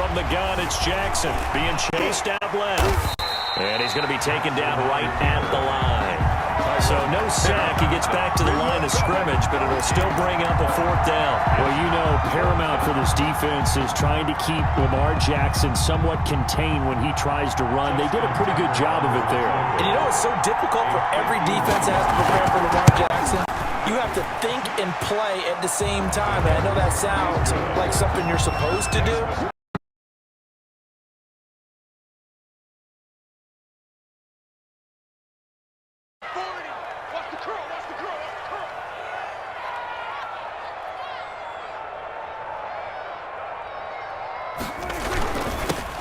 From the gun, it's Jackson being chased out left. And he's going to be taken down right at the line. So no sack. He gets back to the line of scrimmage, but it'll still bring up a 4th down. Well, you know, paramount for this defense is trying to keep Lamar Jackson somewhat contained when he tries to run. They did a pretty good job of it there. And you know it's so difficult for every defense that has to prepare for Lamar Jackson? You have to think and play at the same time. And I know that sounds like something you're supposed to do.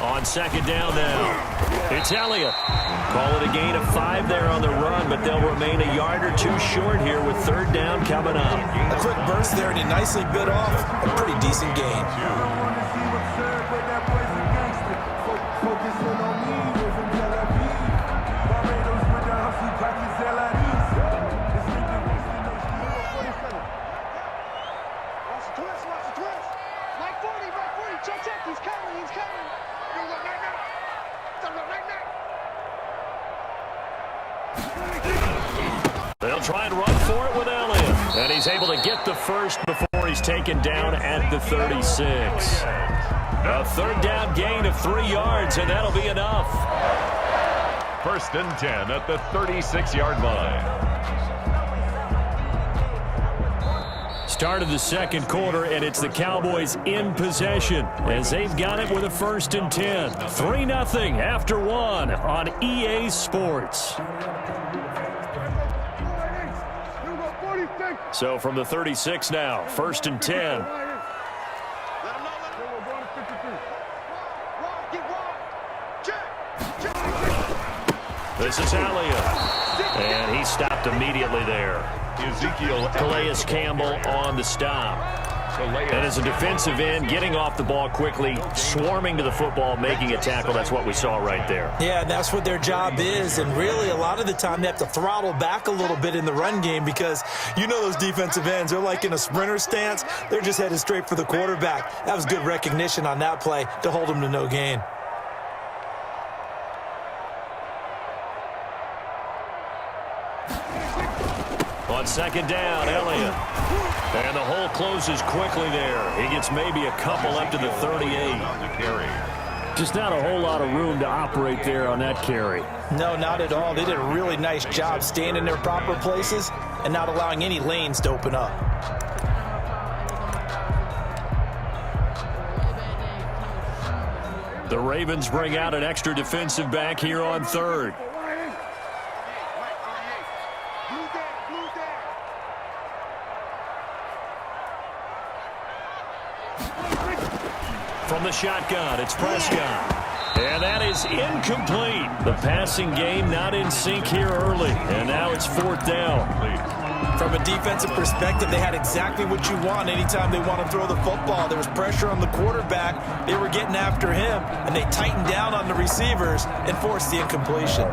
On 2nd down now, it's Elliott. Call it a gain of 5 there on the run, but they'll remain a yard or 2 short here with 3rd down coming up. A quick burst there, and he nicely bit off a pretty decent gain. They'll try and run for it with Elliott. And he's able to get the first before he's taken down at the 36. A 3rd down gain of 3 yards, and that'll be enough. 1st and 10 at the 36-yard line. Start of the 2nd quarter, and it's the Cowboys in possession as they've got it with a 1st and 10. 3-0 after 1 on EA Sports. So from the 36 now, 1st and 10. This is Elliott, and he stopped immediately there. Calais Campbell on the stop. And as a defensive end, getting off the ball quickly, swarming to the football, making a tackle, that's what we saw right there. Yeah, and that's what their job is. And really, a lot of the time, they have to throttle back a little bit in the run game because you know those defensive ends, they're like in a sprinter stance. They're just headed straight for the quarterback. That was good recognition on that play to hold them to no gain. On 2nd down, Elliott. And the hole closes quickly there. He gets maybe a couple up to the 38. Just not a whole lot of room to operate there on that carry. No, not at all. They did a really nice job staying in their proper places and not allowing any lanes to open up. The Ravens bring out an extra defensive back here on 3rd. From the shotgun, it's Prescott. And that is incomplete. The passing game not in sync here early. And now it's 4th down. From a defensive perspective, they had exactly what you want anytime they want to throw the football. There was pressure on the quarterback. They were getting after him, and they tightened down on the receivers and forced the incompletion.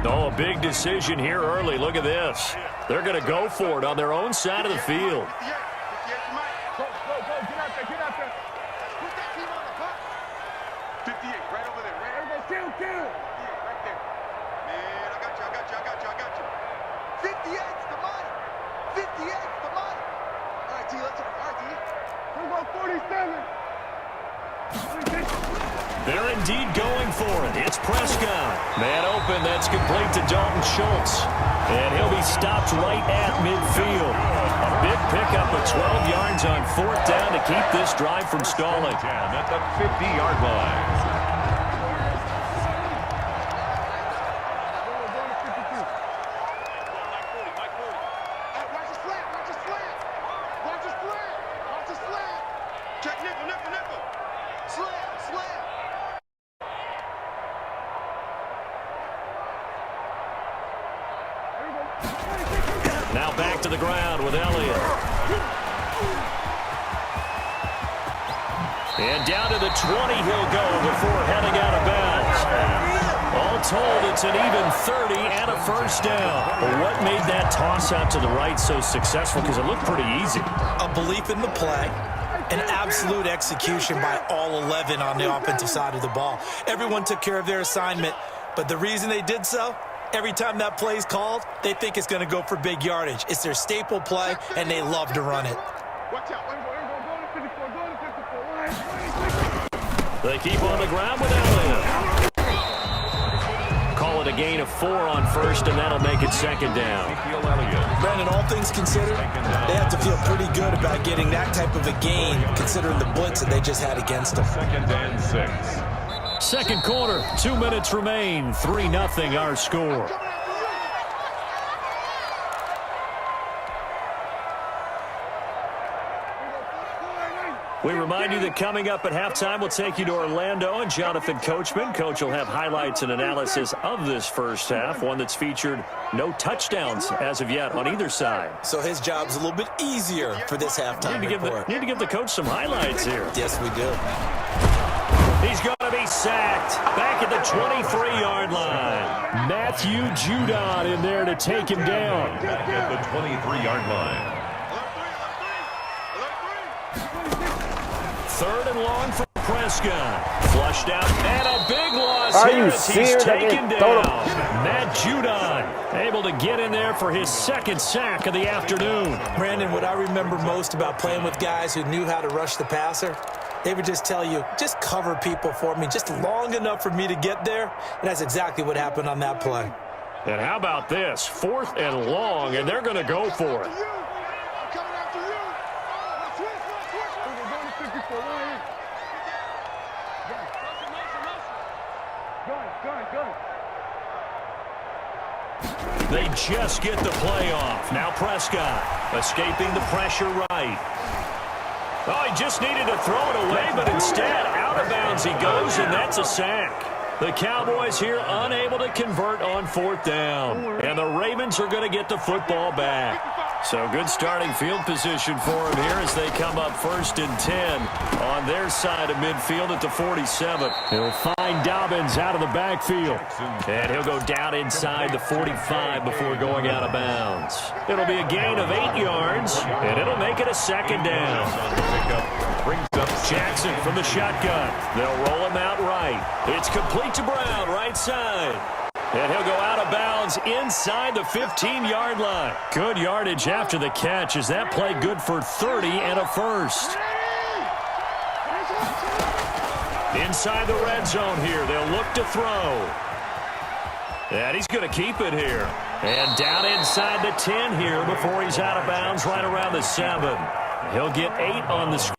Oh, a big decision here early. Look at this. They're going to go for it on their own side of the field. They're indeed going for it. It's Prescott. Man open, that's complete to Dalton Schultz. And he'll be stopped right at midfield. A big pickup of 12 yards on 4th down to keep this drive from stalling. At the 50-yard line. Now back to the ground with Elliott. And down to the 20 he'll go before heading out of bounds. All told, it's an even 30 and a 1st down. But what made that toss out to the right so successful? Because it looked pretty easy. A belief in the play, An absolute execution by all 11 on the offensive side of the ball. Everyone took care of their assignment, but the reason they did so, every time that play is called, they think it's going to go for big yardage. It's their staple play, and they love to run it. They keep on the ground with Elliott. Call it a gain of 4 on first, and that'll make it second down. Brandon, all things considered, they have to feel pretty good about getting that type of a gain, considering the blitz that they just had against them. 2nd and 6. Second quarter, 2 minutes remain, 3-0 our score. We remind you that coming up at halftime, we'll take you to Orlando and Jonathan Coachman. Coach will have highlights and analysis of this first half, one that's featured no touchdowns as of yet on either side. So his job's a little bit easier for this halftime report. Need to give the coach some highlights here. Yes, we do. He's going to be sacked back at the 23-yard line. Matthew Judon in there to take him down. Back at the 23-yard line. 3rd and long for Prescott. Flushed out, and a big loss. Are here you as he's serious? taken down. Matt Judon able to get in there for his second sack of the afternoon. Brandon, what I remember most about playing with guys who knew how to rush the passer, they would just tell you, just cover people for me, just long enough for me to get there. And that's exactly what happened on that play. And how about this? 4th and long, and they're going to go for it. They just get the play off. Now Prescott escaping the pressure right. Oh, he just needed to throw it away, but instead out of bounds he goes, and that's a sack. The Cowboys here unable to convert on 4th down. And the Ravens are going to get the football back. So good starting field position for them here as they come up 1st and 10 on their side of midfield at the 47. He'll find Dobbins out of the backfield. And he'll go down inside the 45 before going out of bounds. It'll be a gain of 8 yards, and it'll make it a second down. Jackson from the shotgun. They'll roll him out right. It's complete to Brown, right side. And he'll go out of bounds inside the 15-yard line. Good yardage after the catch. Is that play good for 30 and a first? Inside the red zone here. They'll look to throw. And he's going to keep it here. And down inside the 10 here before he's out of bounds right around the 7. He'll get 8 on the screen.